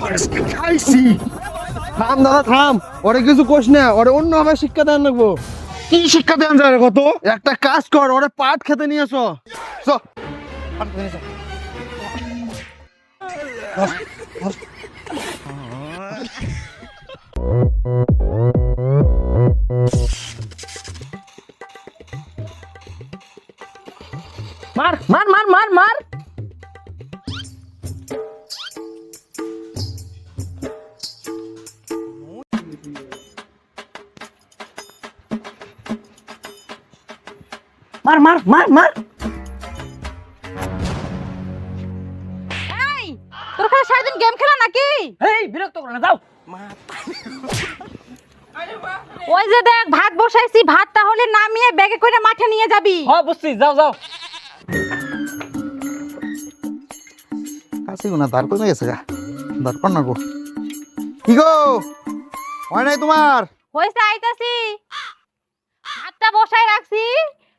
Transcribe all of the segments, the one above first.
খাইছি। থাম দাদা থাম, ওরে কিছু কোশ না, ওরে অন্য ভাবে শিক্ষা দেন লাগবো। কি শিক্ষা দেন যায় কত? একটা কাজ কর, ওরে পাট খেতে নিয়ে এসো। চল। মার মার মার মার মার। মার মার মার মার। এই তোর খালি সারাদিন গেম খেলা নাকি? এই বিরক্ত করো না, যাও। ওই যে দেখ ভাত বসাইছি, ভাত তাহলে নামিয়ে ব্যাগে করে মাঠে নিয়ে যাবি। হ্যাঁ বুঝছি, যাও যাও। কাছে না দাঁড় কমে গেছে গা, দাঁড় কর না গো। কি গো হয় নাই তোমার? হইছে আইতাছি, ভাতটা বসাই রাখছি,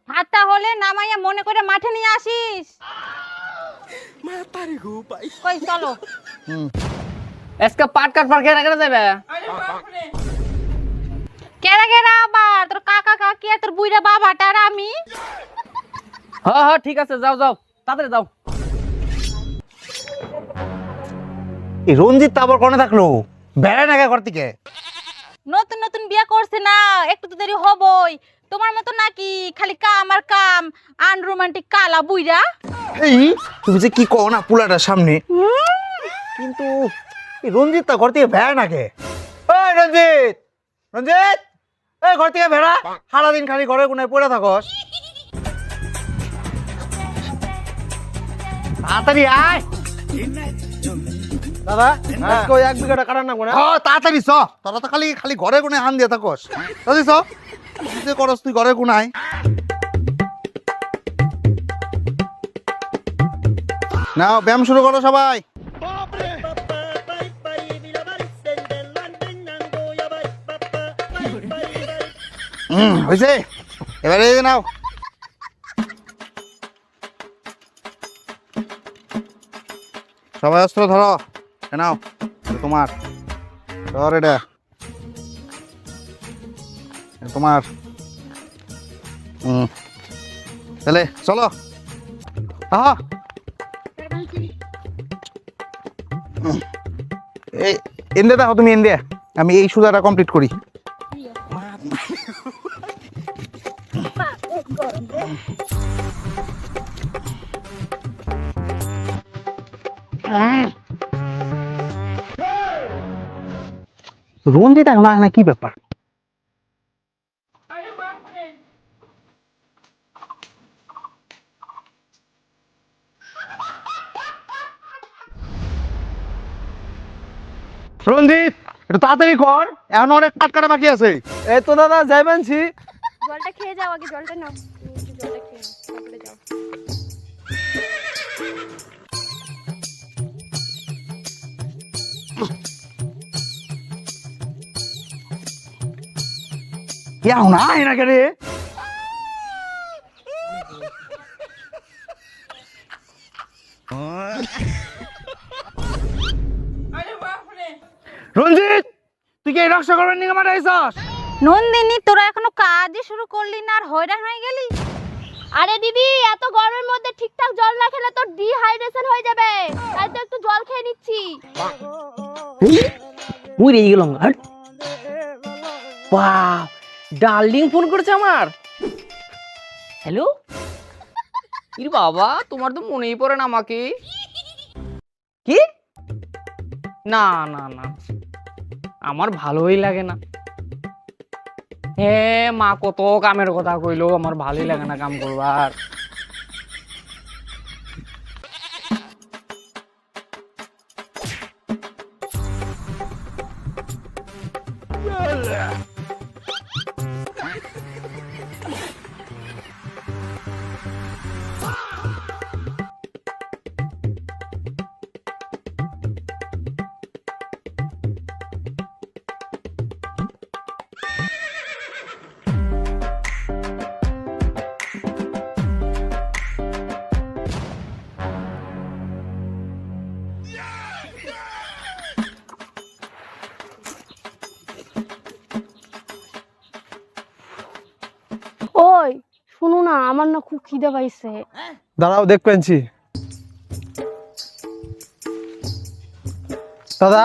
ভাতটা হলে নামাইয়া মনে করে মাঠে নিয়ে আসিস। কই চলো। আজকে পাট কাট পার কেনা কেনা যাবে। কেরা কেরা আবার তোর কাকা কাকি আর তোর বুইরা বাবাটা আর আমি। হ্যাঁ হ্যাঁ ঠিক আছে, যাও যাও তাড়াতাড়ি যাও। এই রঞ্জিত তো আবার কোনে থাকলো? বেড়ায় না কে ঘর থেকে? নতুন নতুন বিয়া করছে না, একটু তো দেরি হবই। তোমার মতো নাকি খালি কাম আর কাম, আনরোমান্টিক কালা বুইরা। এই তুমি যে কি কও না পুলাটার সামনে, কিন্তু এই রঞ্জিত তো ঘর থেকে বেড়ায় না কে? ওই রঞ্জিত, রঞ্জিত, এই ঘর থেকে বেড়া, সারাদিন খালি ঘরে কোনায় পড়ে থাকস। তাড়াতাড়ি আয়। দাদা আজকে ওই 1 বিঘাটা কাটার না কোনা। তাড়াতাড়ি চ, তোরা তো খালি খালি ঘরে কোনায় হান দিয়ে থাকস। তাড়াতাড়ি চ, কি যে করস তুই ঘরে কোনায়? নাও ব্যায়াম শুরু করো সবাই। হয়েছে, এবারে এই যে নাও। সবাই অস্ত্র ধরো, এ নাও, এটা তোমার। ধর এটা, এটা তোমার। তাহলে চলো। আহা, এই এন্দে দেখো, তুমি এন্দে, আমি এই সুজাটা কমপ্লিট করি। রঞ্জিত এখন না কি ব্যাপার? রঞ্জিত একটু তাড়াতাড়ি কর, এখন অনেক কাট কাটা বাকি আছে। এই তো দাদা যাই মানছি। জলটা খেয়ে যাও, আগে জলটা নাও। জলটা খেয়ে তারপরে যাও। এখন আয় না কে রে? রঞ্জিত তুই কি এই রক্ষা করবেন নিয়ে আমার আইসস? নন্দিনী তোরা এখনো কাজই শুরু করলি না আর হয়রান হয়ে গেলি। আরে দিদি, এত গরমের মধ্যে ঠিকঠাক জল না খেলে তো ডিহাইড্রেশন হয়ে যাবে, তাই তো একটু জল খেয়ে নিচ্ছি। মুই গেলাম। বাহ, ডার্লিং ফোন করেছে আমার। হ্যালো, ইর বাবা, তোমার তো মনেই পড়ে না আমাকে। কি? না না না, আমার ভালোই লাগে না। হ্যাঁ মা কত কামের কথা কইলো, আমার ভালোই লাগে না কাম করবার। আমার না খুব খিদে পাইছে। দাঁড়াও দেখ পেয়েছি। দাদা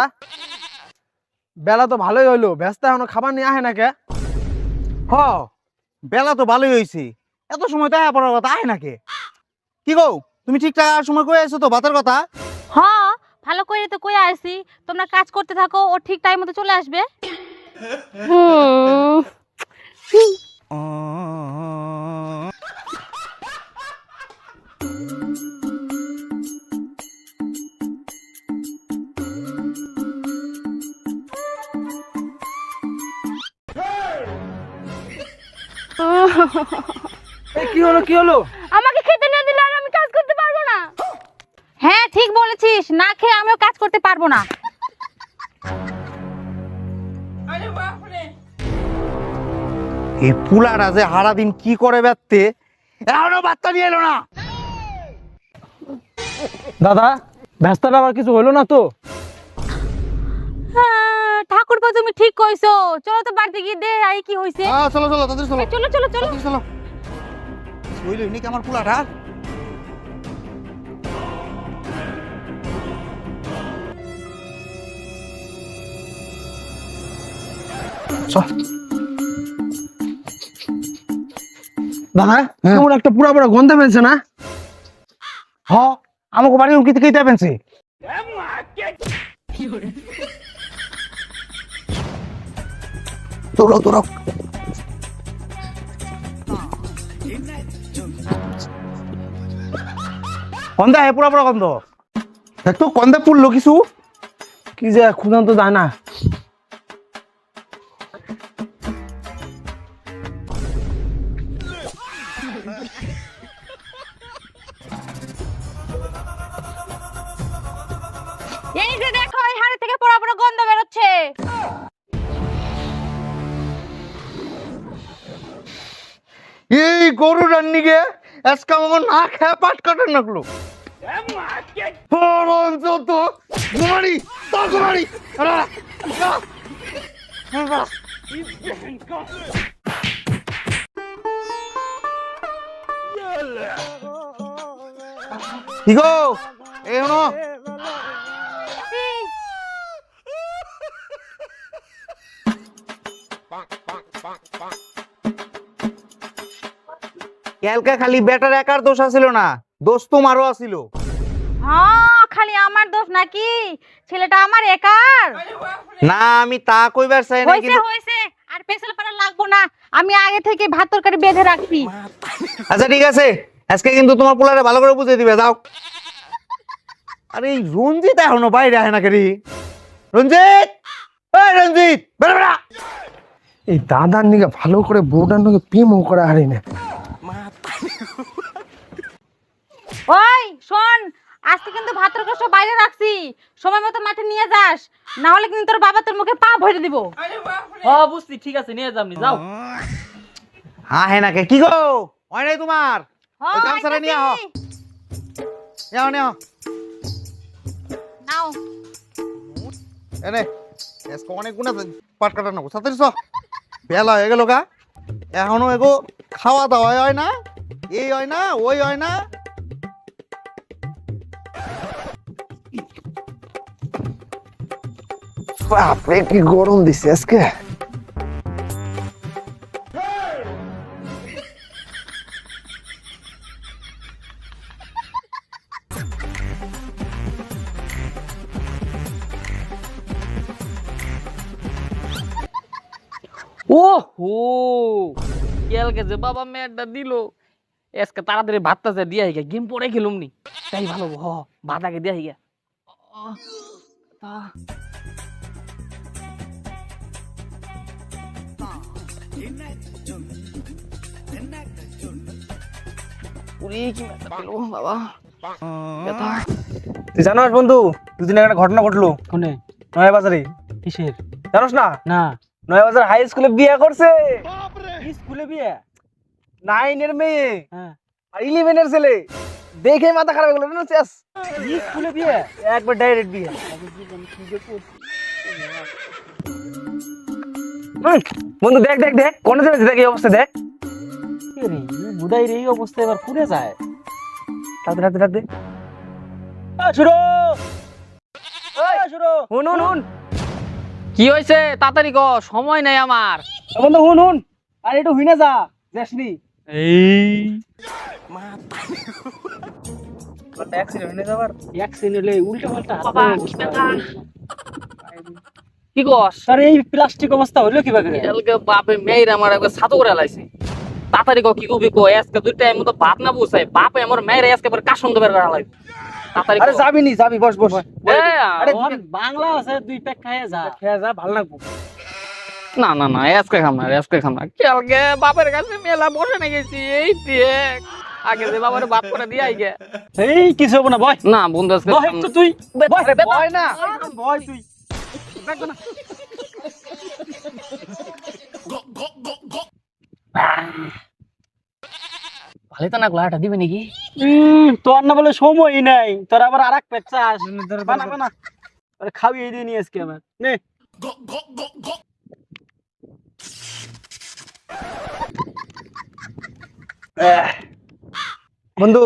বেলা তো ভালোই হইলো, ব্যস্ত এখনো খাবার নিয়ে আহে না কে? হ বেলা তো ভালোই হয়েছে, এত সময় তো আয়া পড়ার কথা আয় নাকি? কি গো তুমি ঠিক টাকার সময় কই আইছো তো ভাতের কথা? হ্যাঁ ভালো করে তো কই আসি, তোমরা কাজ করতে থাকো, ও ঠিক টাইম মতো চলে আসবে। কি হলো কি হলো? আমাকে খেতে না দিলে আর আমি কাজ করতে পারবো না। হ্যাঁ ঠিক বলেছিস, না খেয়ে আমিও কাজ করতে পারবো না। এই পুলাটা যে সারাদিন কি করে ব্যস্তে, এখনো বার্তা নিয়ে এলো না। দাদা ব্যস্তটা আবার কিছু হলো না তো? ঠাকুরপো তুমি ঠিক কইছো, চলো তো বাড়িতে গিয়ে দে আই কি হইছে। চলো চলো তাদের চলো চলো চলো চলো। চলো বুঝলি নাকি আমার পুলাটা? দাদা কেমন একটা পুরা পুরা গন্ধ পেয়েছে না? হ আমাকে বাড়ি উকি থেকে দিতে পেনছে। তোরা তোরা গন্ধ হে পুরা পুরা গন্ধ, দেখ তো গন্ধে পুড়লো কিছু। কি যে খুঁজান তো যায় না। এই যে দেখো এই হাড়ি থেকে পোড়া পোড়া গন্ধ বেরোচ্ছে। এই গরু রান্নিকে আজকে আমাকে না খেয়ে পাট কাটার নাকলো। ঘুমারি তো ঘুমারি কি গো এই শোনো, কালকে খালি বেটার একার দোষ আছিল না, দোষ তোমারও আছিল। হ্যাঁ খালি আমার দোষ নাকি? ছেলেটা আমার একার? না আমি তা কইবার চাই না, হইছে কিন্তু হইছে, আর পেছল পাড়া লাগবো না, আমি আগে থেকে ভাত তরকারি বেঁধে রাখছি। আচ্ছা ঠিক আছে, আজকে কিন্তু তোমার পোলারে ভালো করে বুঝিয়ে দিবে, যাও। আরে এই রঞ্জিত এখনো বাইরে আহে না কেরি? রঞ্জিত, এই রঞ্জিত বেড়া বেড়া। এই দাদার নিকে ভালো করে বউটার নিকে প্রেমও করা হারি না। ওই শোন, আজকে কিন্তু ভাত তরকারি সব বাইরে রাখছি, সময় মতো মাঠে নিয়ে যাস, না হলে কিন্তু তোর বাবা তোর মুখে পা ভরে দিব। হ্যাঁ বুঝছি, ঠিক আছে নিয়ে যাবনি, যাও। আহে না কে? কি গো হয় নাই তোমার? হ্যাঁ, ওই গামছাটা নিয়ে আহ, নেও নেও নাও। এনে আজকে অনেক গুণা পাট কাটা নেবো, সাথে বেলা হয়ে গেল গা, এখনো এগো খাওয়া দাওয়া হয় না, এই হয় না ওই হয় না। বাপরে কি গরম দিছে আজকে। ও হো কালকে যে বাবা মেয়েটা দিল, আজকে তাড়াতাড়ি ভাতটা যে দিয়া হিগা, গেম পরে খেলুম নি, তাই ভালো। হ ভাত আগে দিয়া হিগা। তুই জানোস বন্ধু, দুদিন আগে একটা ঘটনা ঘটলো কোনে? নয়া বাজারে। কিসের? জানোস না? না। নয়া বাজার হাই স্কুলে বিয়ে করছে। স্কুলে বিয়ে? 9 এর মেয়ে হ্যাঁ। আর 11 এর ছেলে। দেখে মাথা খারাপ হয়ে গেল না? চেস স্কুলে বিয়ে, একবার ডাইরেক্ট বিয়ে। বন্ধু দেখ দেখ দেখ, কোনে যাবে, দেখ এই অবস্থা দেখ। বুধাই রে এই অবস্থা এবার পুরে যায়। রাতে শুরু শুরু হুন হুন হুন কি হয়েছে তাড়াতাড়ি ক, সময় নাই আমার। বন্ধু হুন আর একটু হুইনা যা যাসনি এই অ্যাক্সিডেন্ট উল্টা পাল্টা বাবা কি ব্যথা, কি কস? আর এই প্লাস্টিক অবস্থা হইলো কিভাবে? এলকে বাপে মেয়ের আমার একবার ছাতো করে লাইছে। তাড়াতাড়ি ক কি কবি ক, আজকে দুইটা এমন তো ভাত না বসাই, বাপে আমার মেয়ের আজকে পরে কাশন দেবে রালাই। তাড়াতাড়ি আরে যাবি বস আরে আরে বাংলা আছে দুই প্যাক খেয়ে যা ভালো লাগবো। না না না আজকে খাম না, আজকে খাম না। কালকে বাপের কাছে মেলা বসে নিয়ে গেছি, এই দেখ আগে যে বাবার ভাত করে দিয়ে আই গে। এই কিছু হবে না বয় না বন্ধু আজকে বয় খাম একটু না। তুই আরে বেটা। বয় না বয় তুই ভালো তো না গোলাটা দিবে নাকি? তোর না বলে সময়ই নাই, তোর আবার আরেক পেট চাস। বানা আরে খাওয়িয়ে দিয়ে নিয়ে আজকে আমার নে। বন্ধু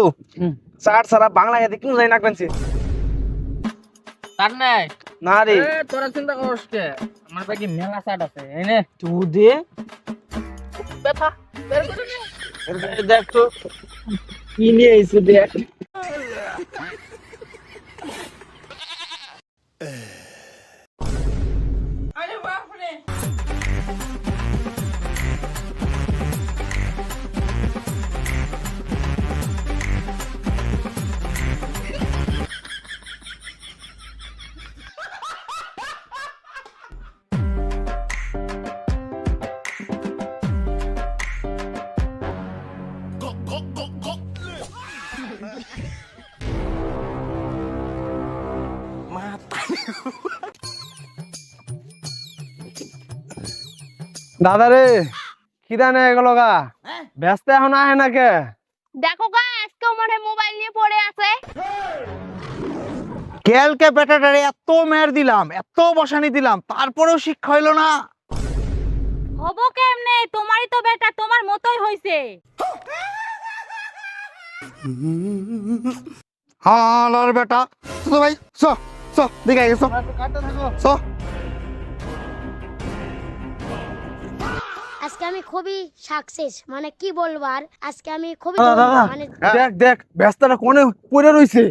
চার সারা বাংলা খেতে কেন যাই না কেনছি তার নাই না রে। এ তোরা চিন্তা করছ কে, আমার বাকি মেলা সাট আছে এই নে তুই দে ব্যথা বের করে নে। দেখ তো কি নিয়ে আইছে দেখ। দাদা রে খিদা নেই গেল গা, ব্যস্ত এখন আহে না কে? দেখো গা আজকে মনে মোবাইল নিয়ে পড়ে আছে। কালকে বেটাটারে এত মের দিলাম, এত বসানি দিলাম, তারপরেও শিক্ষা হইলো না। হবো কেমনে, তোমারই তো বেটা তোমার মতোই হইছে। হালার বেটা তো ভাই দেখে গেছো আজকে আমি খুবই সাকসেস, মানে কি বলবো আর, আজকে আমি খুবই দাদা মানে দেখ ব্যস্তটা কোনে পড়ে রইছে।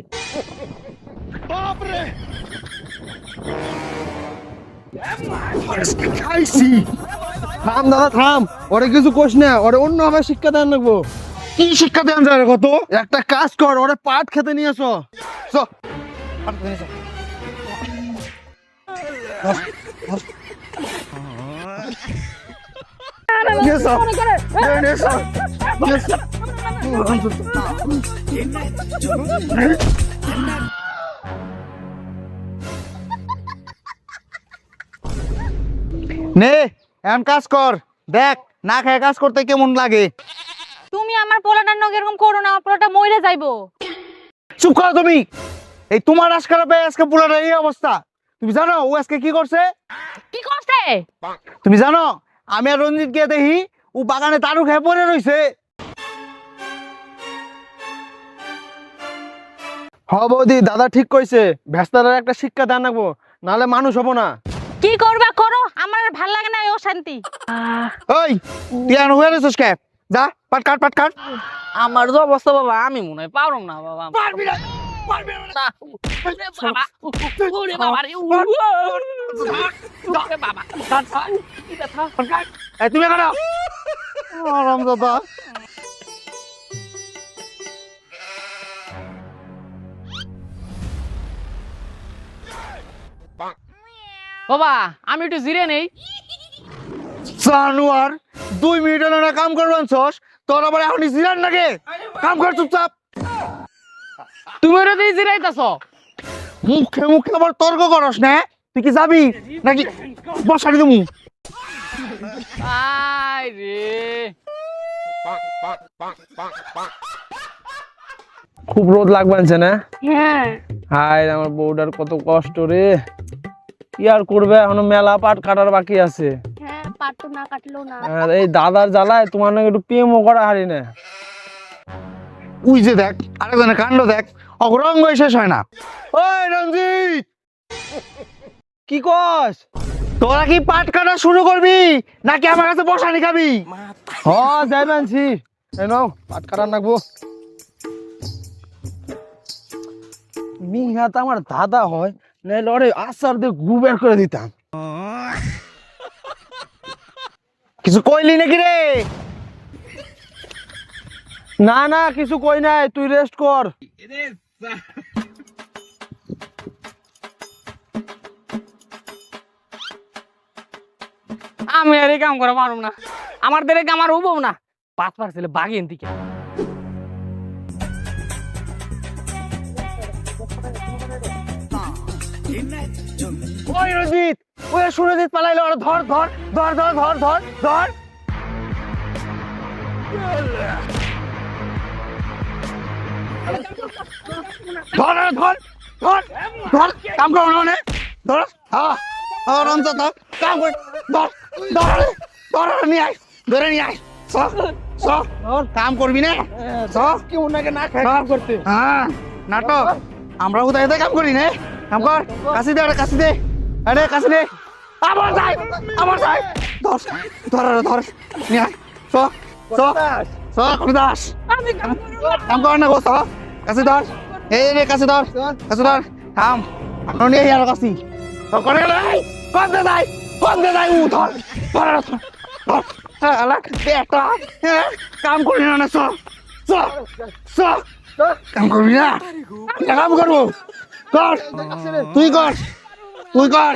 খাইছি থাম দাদা থাম, ওরে কিছু কোশ না, ওরে অন্য ভাবে শিক্ষা দেন লাগবো। কি শিক্ষা দেন যায় কত? একটা কাজ কর, ওরে পাট খেতে নিয়ে আসো। নে এখন কাজ কর, দেখ না খেয়ে কাজ করতে কেমন লাগে। তুমি আমার পোলাটার নগে এরকম করো না, আমার পোলাটা মইরা যাইবো। চুপ করো তুমি। এই তোমার আজকাল পেয়ে আজকে পুরাটা এই অবস্থা। তুমি জানো ও আজকে কি করছে? কি করছে? তুমি জানো আমি আর রঞ্জিত গিয়ে দেখি ও বাগানে তারু খেয়ে পড়ে রইছে। হ বৌদি দাদা ঠিক কইছে, ব্যস্ততার একটা শিক্ষা দেন লাগবো, নাহলে মানুষ হবো না। কি করবা করো, আমার আর ভাল লাগে না ও শান্তি। ওই তুই এখন হয়ে রইছিস কে? যা পাট কাট। আমার যে অবস্থা বাবা, আমি মনে হয় পারম না বাবা। পারবি না না। ওরে বাবা, ওরে বাবা রে, ওরে বাবা কি ব্যথা। এই তুমি কাটো আরাম দাদা। বাবা আমি একটু জিরে নেই। জানুয়ার 2 মিনিট হলো না কাম করবেন ছস, তোর আবার এখনই জিরান নাকি? কাম কর চুপচাপ। তুমি ওরা দিয়ে জিরাইতাছ। মুখে আবার তর্ক করস না? তুই কি যাবি নাকি বসাড়ি দেবো? আয় রে খুব রোদ লাগবানছে না? হ্যাঁ হায় আমার বউটার কত কষ্ট রে। কি আর করবে, এখনো মেলা পাট কাটার বাকি আছে। হ্যাঁ পাট তো না কাটলো না। আর এই দাদার জ্বালায় তোমার নাকি একটু প্রেমও করা হারি না। উই যে দেখ আরেকজনের কাণ্ড দেখ, অগ্রঙ্গ শেষ হয় না। ওই রঞ্জিত, কি কস? তোরা কি পাট কাটা শুরু করবি নাকি আমার কাছে বসানি খাবি? যাই মানছি, এই নাও পাট কাটার নাকবো। মিহা তো আমার দাদা হয়, নাহলে ওরে আচার দিয়ে গু বের করে দিতাম। কিছু কইলি নাকি রে? না না কিছু কই নাই, তুই রেস্ট কর। আমি আর এই কাম করা পারব না, আমার দেরে আমার হবো না। 5 ছেলে বাগেন দিকে ওই রঞ্জিত, ওই সুরজিৎ পালাইলো, ওরা ধর ধর ধর ধর ধর ধর ধর। ধর ধর ধর ধর, কাম করো না মানে ধর। হ্যাঁ হ্যাঁ রঞ্জিত ধর, কাম কর, ধর ধর ধর, নিয়ে আয়, ধরে নিয়ে আয়। কাম করবি না? কি ওনাকে না খাই কাম করতে। হ্যাঁ নাটক, আমরা কোথায় কাম করি না? কাম কর, কাশি দে, আরে কাশি দে, আরে কাশি দে। আবার যাই, আবার যাই, ধর ধর ধর, নিয়ে আয়। দাস কাম কর না গো, কাশি ধর, এই রে কাশি ধর, কাশি ধর, থাম, আপনার নিয়ে আর কাশি করে গেল। করতে যাই, করতে যাই, উ ধর ধর ধর, হ্যাঁ আলাক বেটা, হ্যাঁ কাম করি না, কাম করবি না? কাম করবো, কর তুই, কর তুই কর।